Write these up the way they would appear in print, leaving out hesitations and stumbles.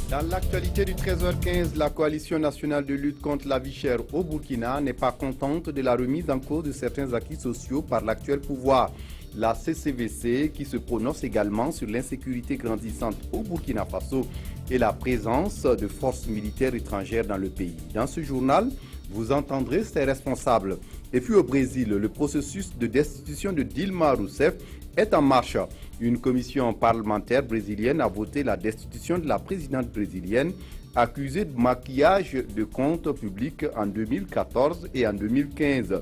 Dans l'actualité du 13h15, la coalition nationale de lutte contre la vie chère au Burkina n'est pas contente de la remise en cause de certains acquis sociaux par l'actuel pouvoir. La CCVC, qui se prononce également sur l'insécurité grandissante au Burkina Faso et la présence de forces militaires étrangères dans le pays. Dans ce journal, vous entendrez ces responsables. Et puis au Brésil, le processus de destitution de Dilma Rousseff est en marche. Une commission parlementaire brésilienne a voté la destitution de la présidente brésilienne accusée de maquillage de comptes publics en 2014 et en 2015.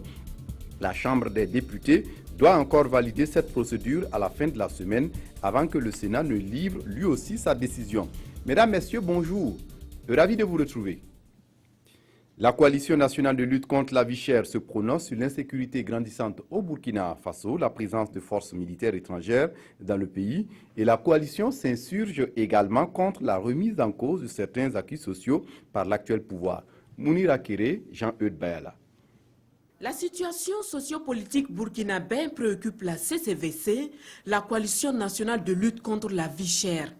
La Chambre des députés doit encore valider cette procédure à la fin de la semaine avant que le Sénat ne livre lui aussi sa décision. Mesdames, Messieurs, bonjour. Ravi de vous retrouver. La coalition nationale de lutte contre la vie chère se prononce sur l'insécurité grandissante au Burkina Faso, la présence de forces militaires étrangères dans le pays, et la coalition s'insurge également contre la remise en cause de certains acquis sociaux par l'actuel pouvoir. Mounira Kéré, Jean-Eudes Bayala. La situation sociopolitique burkinabé préoccupe la CCVC, la coalition nationale de lutte contre la vie chère.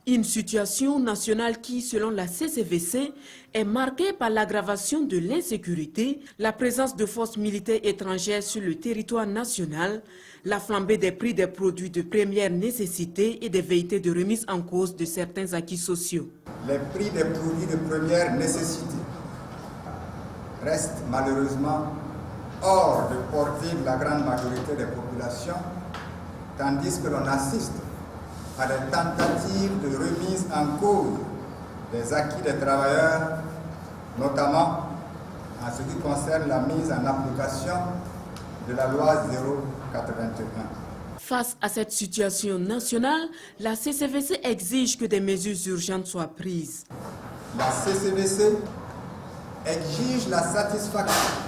Une situation nationale qui, selon la CCVC, est marquée par l'aggravation de l'insécurité, la présence de forces militaires étrangères sur le territoire national, la flambée des prix des produits de première nécessité et des velléités de remise en cause de certains acquis sociaux. Les prix des produits de première nécessité restent malheureusement hors de portée de la grande majorité des populations, tandis que l'on assiste à des tentatives de remise en cause des acquis des travailleurs, notamment en ce qui concerne la mise en application de la loi 081. Face à cette situation nationale, la CCVC exige que des mesures urgentes soient prises. La CCVC exige la satisfaction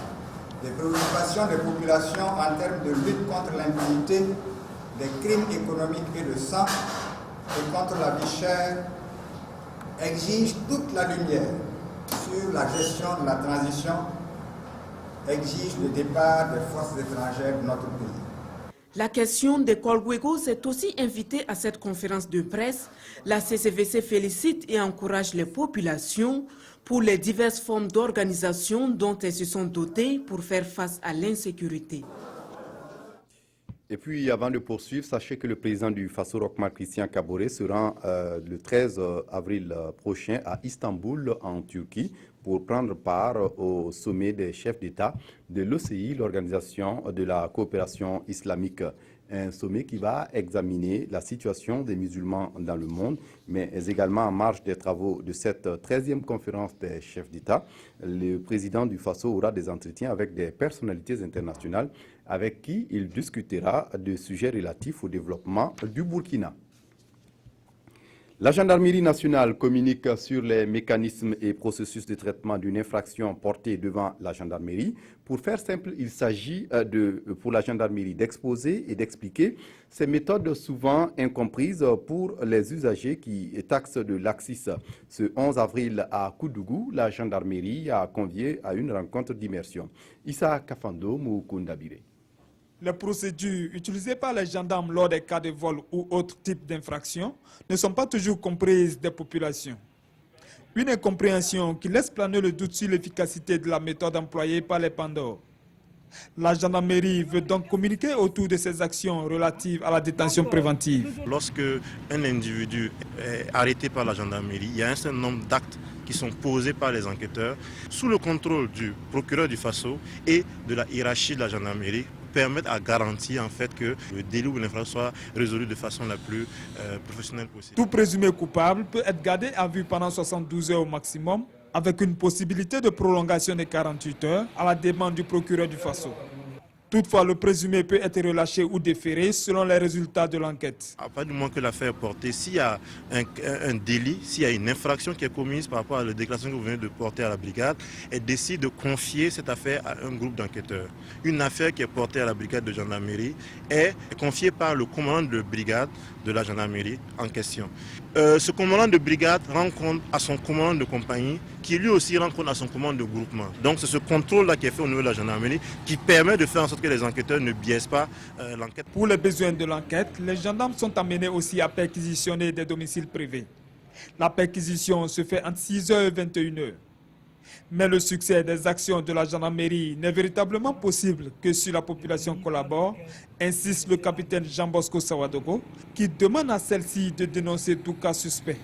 des préoccupations des populations en termes de lutte contre l'impunité, des crimes économiques et de sang et contre la vie chère, exige toute la lumière sur la gestion de la transition, exige le départ des forces étrangères de notre pays. La question des Kolguego s'est aussi invitée à cette conférence de presse. La CCVC félicite et encourage les populations pour les diverses formes d'organisation dont elles se sont dotées pour faire face à l'insécurité. Et puis, avant de poursuivre, sachez que le président du Faso Roch-Marc Christian Kaboré se rend le 13 avril prochain à Istanbul, en Turquie, pour prendre part au sommet des chefs d'État de l'OCI, l'Organisation de la coopération islamique. Un sommet qui va examiner la situation des musulmans dans le monde, mais également en marge des travaux de cette 13e conférence des chefs d'État. Le président du Faso aura des entretiens avec des personnalités internationales avec qui il discutera de sujets relatifs au développement du Burkina. La gendarmerie nationale communique sur les mécanismes et processus de traitement d'une infraction portée devant la gendarmerie. Pour faire simple, il s'agit pour la gendarmerie d'exposer et d'expliquer ces méthodes souvent incomprises pour les usagers qui taxent de laxisme. Ce 11 avril à Koudougou, la gendarmerie a convié à une rencontre d'immersion. Issa Kafando Moukundabire. Les procédures utilisées par les gendarmes lors des cas de vol ou autres types d'infractions ne sont pas toujours comprises des populations. Une incompréhension qui laisse planer le doute sur l'efficacité de la méthode employée par les Pandores. La gendarmerie veut donc communiquer autour de ces actions relatives à la détention préventive. Lorsque un individu est arrêté par la gendarmerie, il y a un certain nombre d'actes qui sont posés par les enquêteurs sous le contrôle du procureur du Faso et de la hiérarchie de la gendarmerie, permettent à garantir en fait que le délit ou l'infraction soit résolu de façon la plus professionnelle possible. Tout présumé coupable peut être gardé à vue pendant 72 heures au maximum, avec une possibilité de prolongation de 48 heures à la demande du procureur du Faso. Toutefois, le présumé peut être relâché ou déféré selon les résultats de l'enquête. À partir du moment que l'affaire est portée, s'il y a un délit, s'il y a une infraction qui est commise par rapport à la déclaration que vous venez de porter à la brigade, elle décide de confier cette affaire à un groupe d'enquêteurs. Une affaire qui est portée à la brigade de gendarmerie est confiée par le commandant de brigade de la gendarmerie en question. Ce commandant de brigade rend compte à son commandant de compagnie, qui lui aussi rend compte à son commandant de groupement. Donc c'est ce contrôle-là qui est fait au niveau de la gendarmerie qui permet de faire en sorte que les enquêteurs ne biaisent pas l'enquête. Pour les besoins de l'enquête, les gendarmes sont amenés aussi à perquisitionner des domiciles privés. La perquisition se fait entre 6h et 21h. Mais le succès des actions de la gendarmerie n'est véritablement possible que si la population collabore, insiste le capitaine Jean-Bosco Sawadogo, qui demande à celle-ci de dénoncer tout cas suspect.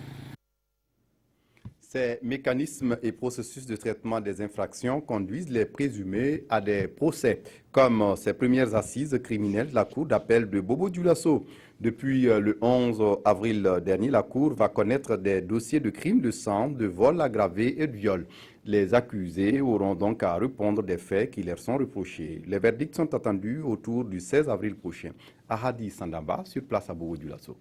Ces mécanismes et processus de traitement des infractions conduisent les présumés à des procès, comme ces premières assises criminelles de la Cour d'appel de Bobo-Dioulasso. Depuis le 11 avril dernier, la Cour va connaître des dossiers de crimes de sang, de vol aggravé et de viol. Les accusés auront donc à répondre des faits qui leur sont reprochés. Les verdicts sont attendus autour du 16 avril prochain. Ahadi Sandamba, sur place à Bobo-Dioulasso.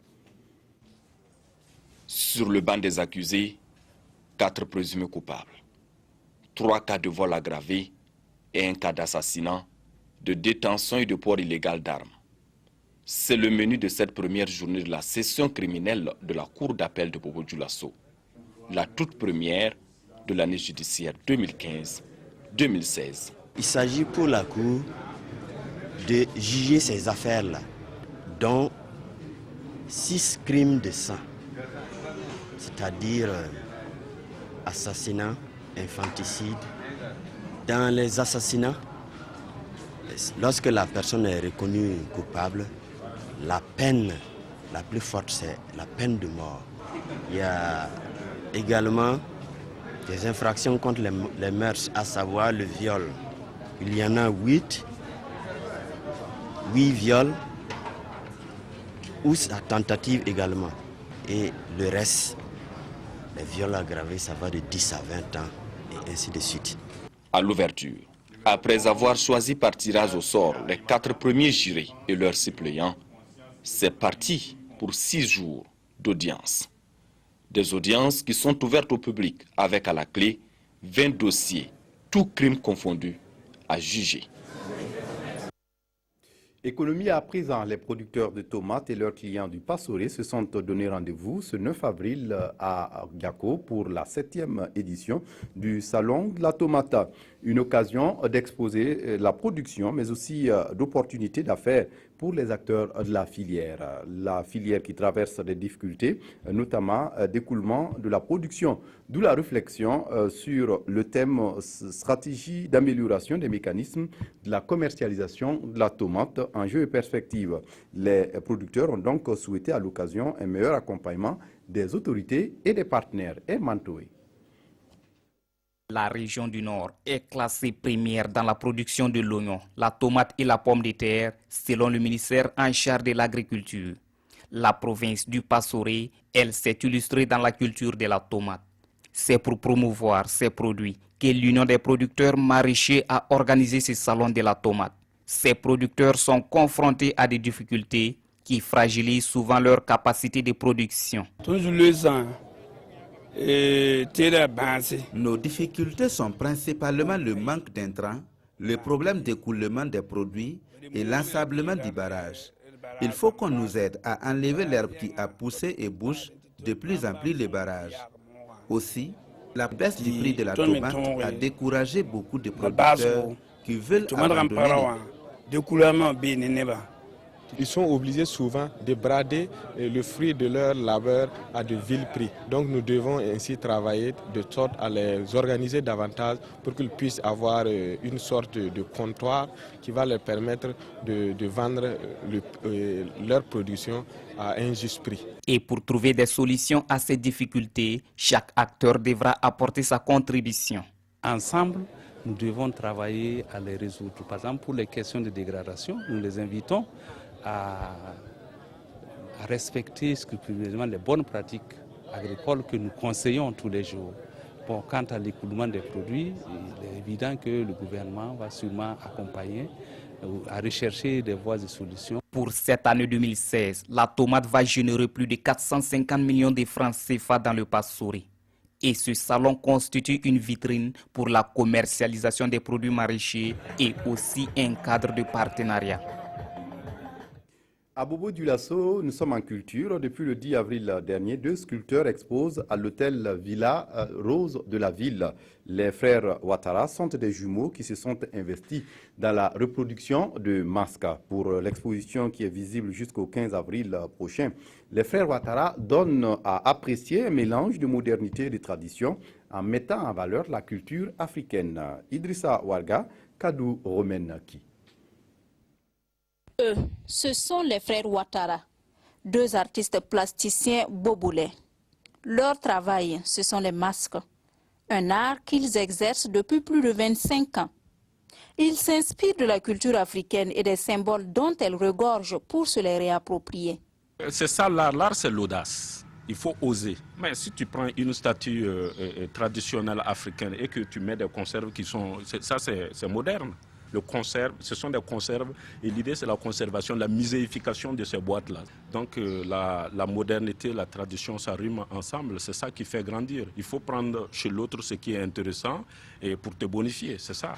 Sur le banc des accusés, 4 présumés coupables, 3 cas de vol aggravé et un cas d'assassinat, de détention et de port illégal d'armes. C'est le menu de cette première journée de la session criminelle de la Cour d'appel de Bobo-Dioulasso, la toute première de l'année judiciaire 2015-2016. Il s'agit pour la Cour de juger ces affaires-là, dont 6 crimes de sang, c'est-à-dire assassinat, infanticide. Dans les assassinats, lorsque la personne est reconnue coupable, la peine la plus forte, c'est la peine de mort. Il y a également des infractions contre les mœurs, à savoir le viol. Il y en a 8 viols, ou sa tentative également. Et le reste, les viols aggravés, ça va de 10 à 20 ans, et ainsi de suite. À l'ouverture, après avoir choisi par tirage au sort les 4 premiers jurés et leurs suppléants, c'est parti pour 6 jours d'audience. Des audiences qui sont ouvertes au public avec à la clé 20 dossiers, tous crimes confondus, à juger. Économie à présent, les producteurs de tomates et leurs clients du Passoré se sont donné rendez-vous ce 9 avril à Gako pour la 7e édition du Salon de la Tomata. Une occasion d'exposer la production, mais aussi d'opportunités d'affaires pour les acteurs de la filière. La filière qui traverse des difficultés, notamment d'écoulement de la production. D'où la réflexion sur le thème stratégie d'amélioration des mécanismes de la commercialisation de la tomate, enjeux et perspectives. Les producteurs ont donc souhaité à l'occasion un meilleur accompagnement des autorités et des partenaires. Et Mantoé. La région du Nord est classée première dans la production de l'oignon, la tomate et la pomme de terre, selon le ministère en charge de l'agriculture. La province du Passoré, elle, s'est illustrée dans la culture de la tomate. C'est pour promouvoir ces produits que l'Union des producteurs maraîchers a organisé ce salon de la tomate. Ces producteurs sont confrontés à des difficultés qui fragilisent souvent leur capacité de production. Nos difficultés sont principalement le manque d'intrants, le problème d'écoulement des produits et l'ensablement du barrage. Il faut qu'on nous aide à enlever l'herbe qui a poussé et bouche de plus en plus les barrages. Aussi, la baisse du prix de la tomate a découragé beaucoup de producteurs qui veulent abandonner. Ils sont obligés souvent de brader le fruit de leur labeur à de vils prix. Donc nous devons ainsi travailler de sorte à les organiser davantage pour qu'ils puissent avoir une sorte de comptoir qui va leur permettre de vendre leur production à un juste prix. Et pour trouver des solutions à ces difficultés, chaque acteur devra apporter sa contribution. Ensemble, nous devons travailler à les résoudre. Par exemple, pour les questions de dégradation, nous les invitons à respecter scrupuleusement les bonnes pratiques agricoles que nous conseillons tous les jours. Bon, quant à l'écoulement des produits, il est évident que le gouvernement va sûrement accompagner à rechercher des voies de solutions. Pour cette année 2016, la tomate va générer plus de 450 millions de francs CFA dans le Passoré. Et ce salon constitue une vitrine pour la commercialisation des produits maraîchers et aussi un cadre de partenariat. À Bobo Dioulasso, nous sommes en culture. Depuis le 10 avril dernier, 2 sculpteurs exposent à l'hôtel Villa Rose de la ville. Les frères Ouattara sont des jumeaux qui se sont investis dans la reproduction de masques. Pour l'exposition qui est visible jusqu'au 15 avril prochain, les frères Ouattara donnent à apprécier un mélange de modernité et de tradition en mettant en valeur la culture africaine. Idrissa Ouarga, Kadou Romenaki. Eux, ce sont les frères Ouattara, 2 artistes plasticiens boboulais. Leur travail, ce sont les masques, un art qu'ils exercent depuis plus de 25 ans. Ils s'inspirent de la culture africaine et des symboles dont elle regorge pour se les réapproprier. C'est ça l'art, l'art c'est l'audace. Il faut oser. Mais si tu prends une statue traditionnelle africaine et que tu mets des conserves qui sont... Ça c'est moderne. Le conserve, ce sont des conserves et l'idée c'est la conservation, la muséification de ces boîtes-là. Donc la modernité, la tradition, ça rime ensemble, c'est ça qui fait grandir. Il faut prendre chez l'autre ce qui est intéressant et pour te bonifier, c'est ça.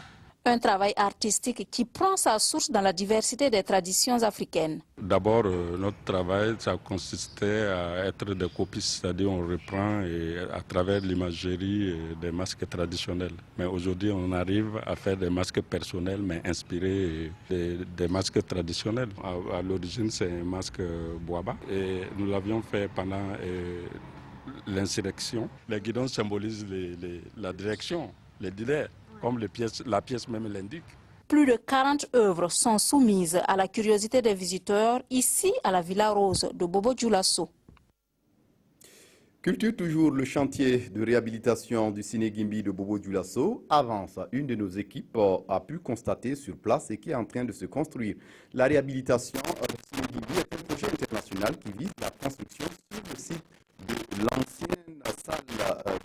Un travail artistique qui prend sa source dans la diversité des traditions africaines. D'abord, notre travail, ça consistait à être des copistes, c'est-à-dire on reprend et à travers l'imagerie des masques traditionnels. Mais aujourd'hui, on arrive à faire des masques personnels, mais inspirés des masques traditionnels. À l'origine, c'est un masque Boaba et nous l'avions fait pendant l'insurrection. Les guidons symbolisent la direction, les leaders. Comme la pièce même l'indique. Plus de 40 œuvres sont soumises à la curiosité des visiteurs ici à la Villa Rose de Bobo Dioulasso. Culture toujours, le chantier de réhabilitation du Ciné Gimbi de Bobo Dioulasso avance. Une de nos équipes a pu constater sur place et qui est en train de se construire. La réhabilitation du Ciné Gimbi est un projet international qui vise la construction sur le site de l'ancienne salle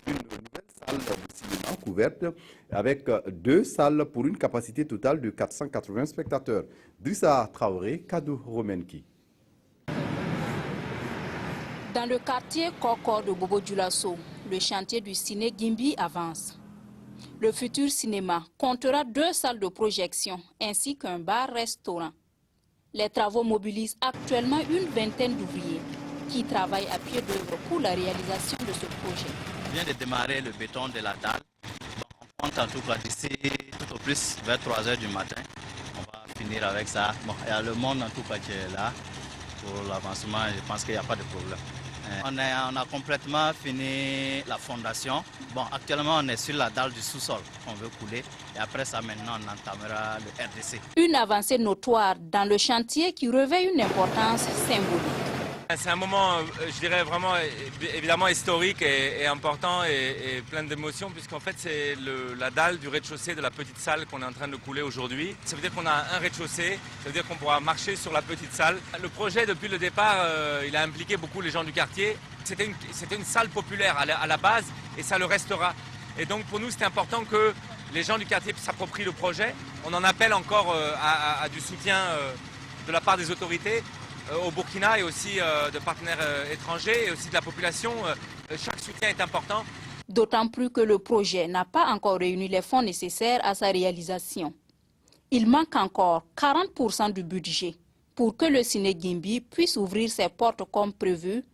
d'une nouvelle salle de cinéma couverte avec 2 salles pour une capacité totale de 480 spectateurs. Drissa Traoré, Kadou Romenki. Dans le quartier Kokor de Bobo Dioulasso, le chantier du Ciné Gimbi avance. Le futur cinéma comptera 2 salles de projection ainsi qu'un bar-restaurant. Les travaux mobilisent actuellement une vingtaine d'ouvriers qui travaillent à pied d'œuvre pour la réalisation de ce projet. On vient de démarrer le béton de la dalle. On compte en tout cas d'ici tout au plus vers 3 h du matin. On va finir avec ça. Bon, il y a le monde en tout cas qui est là pour l'avancement. Je pense qu'il n'y a pas de problème. On a complètement fini la fondation. Bon, actuellement on est sur la dalle du sous-sol qu'on veut couler. Et après ça maintenant on entamera le RDC. Une avancée notoire dans le chantier qui revêt une importance symbolique. C'est un moment, je dirais vraiment évidemment historique et important et plein d'émotions puisqu'en fait c'est la dalle du rez-de-chaussée de la petite salle qu'on est en train de couler aujourd'hui. Ça veut dire qu'on a un rez-de-chaussée, ça veut dire qu'on pourra marcher sur la petite salle. Le projet depuis le départ, il a impliqué beaucoup les gens du quartier. C'était une salle populaire à la base et ça le restera. Et donc pour nous c'était important que les gens du quartier s'approprient le projet. On en appelle encore à du soutien de la part des autorités. Au Burkina et aussi de partenaires étrangers et aussi de la population. Chaque soutien est important. D'autant plus que le projet n'a pas encore réuni les fonds nécessaires à sa réalisation. Il manque encore 40% du budget pour que le Ciné Gimbi puisse ouvrir ses portes comme prévu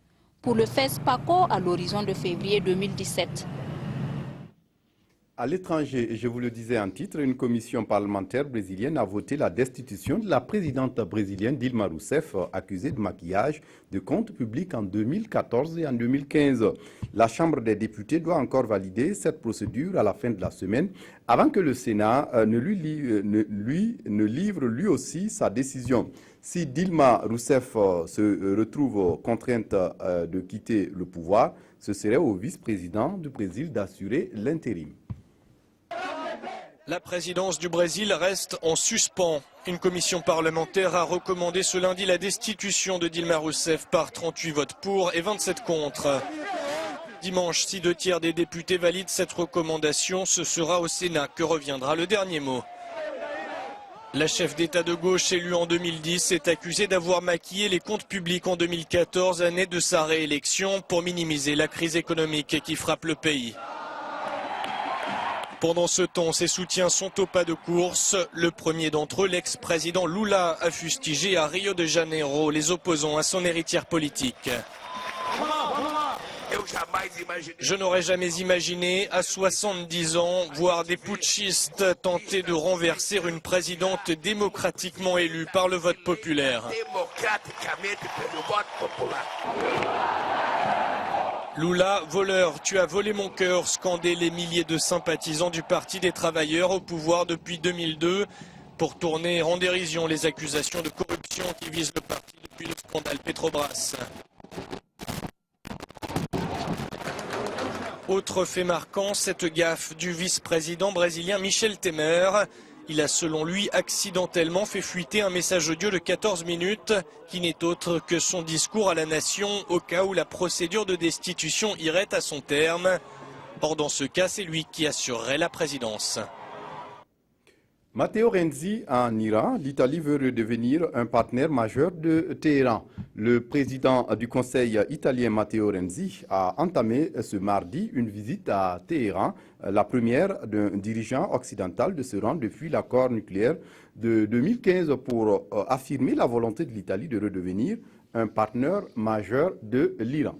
pour le FESPACO à l'horizon de février 2017. À l'étranger, je vous le disais en titre, une commission parlementaire brésilienne a voté la destitution de la présidente brésilienne Dilma Rousseff, accusée de maquillage de comptes publics en 2014 et en 2015. La Chambre des députés doit encore valider cette procédure à la fin de la semaine avant que le Sénat ne livre lui aussi sa décision. Si Dilma Rousseff se retrouve contrainte de quitter le pouvoir, ce serait au vice-président du Brésil d'assurer l'intérim. La présidence du Brésil reste en suspens. Une commission parlementaire a recommandé ce lundi la destitution de Dilma Rousseff par 38 votes pour et 27 contre. Dimanche, si 2 tiers des députés valident cette recommandation, ce sera au Sénat que reviendra le dernier mot. La chef d'État de gauche élue en 2010 est accusée d'avoir maquillé les comptes publics en 2014, année de sa réélection, pour minimiser la crise économique qui frappe le pays. Pendant ce temps, ses soutiens sont au pas de course. Le premier d'entre eux, l'ex-président Lula, a fustigé à Rio de Janeiro les opposants à son héritière politique. Je n'aurais jamais imaginé, à 70 ans, voir des putschistes tenter de renverser une présidente démocratiquement élue par le vote populaire. Lula, voleur, tu as volé mon cœur, scandaient les milliers de sympathisants du Parti des travailleurs au pouvoir depuis 2002 pour tourner en dérision les accusations de corruption qui visent le parti depuis le scandale Petrobras. Autre fait marquant, cette gaffe du vice-président brésilien Michel Temer. Il a selon lui accidentellement fait fuiter un message audio de 14 minutes qui n'est autre que son discours à la nation au cas où la procédure de destitution irait à son terme. Or dans ce cas, c'est lui qui assurerait la présidence. Matteo Renzi en Iran, l'Italie veut redevenir un partenaire majeur de Téhéran. Le président du Conseil italien Matteo Renzi a entamé ce mardi une visite à Téhéran, la première d'un dirigeant occidental de se rendre depuis l'accord nucléaire de 2015 pour affirmer la volonté de l'Italie de redevenir un partenaire majeur de l'Iran.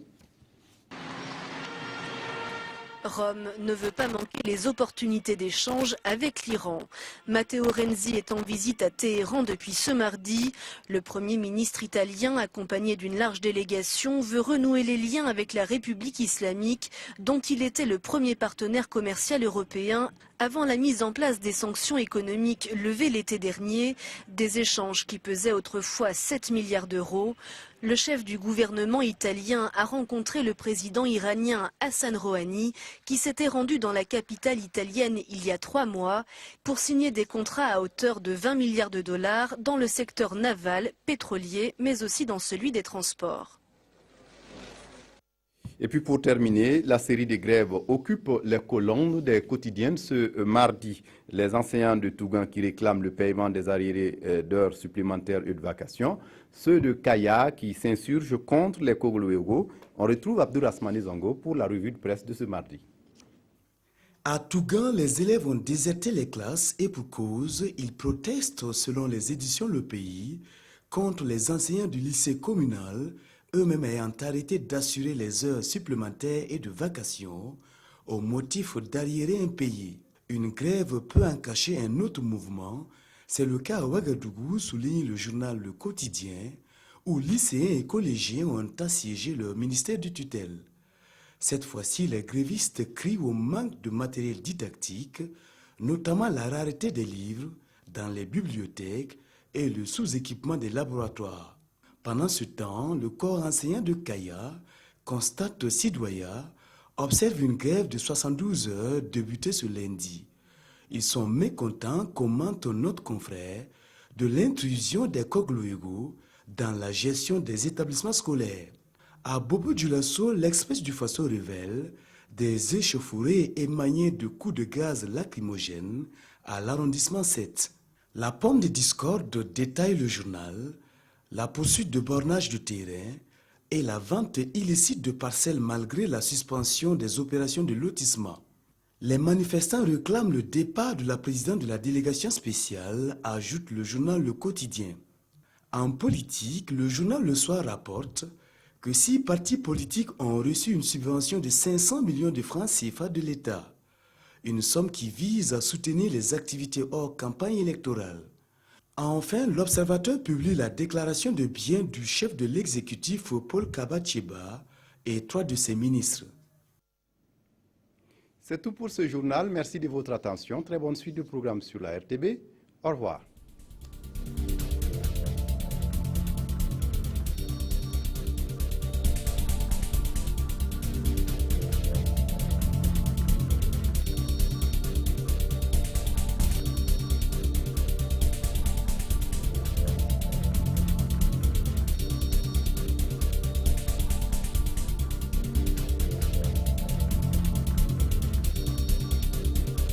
Rome ne veut pas manquer les opportunités d'échange avec l'Iran. Matteo Renzi est en visite à Téhéran depuis ce mardi. Le Premier ministre italien, accompagné d'une large délégation, veut renouer les liens avec la République islamique, dont il était le premier partenaire commercial européen avant la mise en place des sanctions économiques levées l'été dernier, des échanges qui pesaient autrefois 7 milliards d'euros. Le chef du gouvernement italien a rencontré le président iranien Hassan Rouhani, qui s'était rendu dans la capitale italienne il y a 3 mois pour signer des contrats à hauteur de 20 milliards de dollars dans le secteur naval, pétrolier, mais aussi dans celui des transports. Et puis pour terminer, la série de grèves occupe les colonnes des quotidiennes ce mardi. Les enseignants de Tougan qui réclament le paiement des arriérés d'heures supplémentaires et de vacations. Ceux de Kaya qui s'insurgent contre les Kogloego. On retrouve Abdourahmane Zongo pour la revue de presse de ce mardi. À Tougan, les élèves ont déserté les classes et pour cause, ils protestent selon les éditions Le Pays contre les enseignants du lycée communal, eux-mêmes ayant arrêté d'assurer les heures supplémentaires et de vacations au motif d'arriérés impayés. Une grève peut en cacher un autre mouvement. C'est le cas à Ouagadougou, souligne le journal Le Quotidien, où lycéens et collégiens ont assiégé leur ministère de tutelle. Cette fois-ci, les grévistes crient au manque de matériel didactique, notamment la rareté des livres dans les bibliothèques et le sous-équipement des laboratoires. Pendant ce temps, le corps enseignant de Kaya, Constate Sidoya, observe une grève de 72 heures débutée ce lundi. Ils sont mécontents, commente notre confrère, de l'intrusion des Kogloego dans la gestion des établissements scolaires. À Bobo-Dioulasso, l'Express du Faso révèle des échauffourées émaillées de coups de gaz lacrymogènes à l'arrondissement 7. La pomme de discorde détaille le journal, la poursuite de bornage de terrain et la vente illicite de parcelles malgré la suspension des opérations de lotissement. Les manifestants réclament le départ de la présidente de la délégation spéciale, ajoute le journal Le Quotidien. En politique, le journal Le Soir rapporte que 6 partis politiques ont reçu une subvention de 500 millions de francs CFA de l'État, une somme qui vise à soutenir les activités hors campagne électorale. Enfin, l'Observateur publie la déclaration de biens du chef de l'exécutif Paul Kabacheba et 3 de ses ministres. C'est tout pour ce journal. Merci de votre attention. Très bonne suite de programme sur la RTB. Au revoir.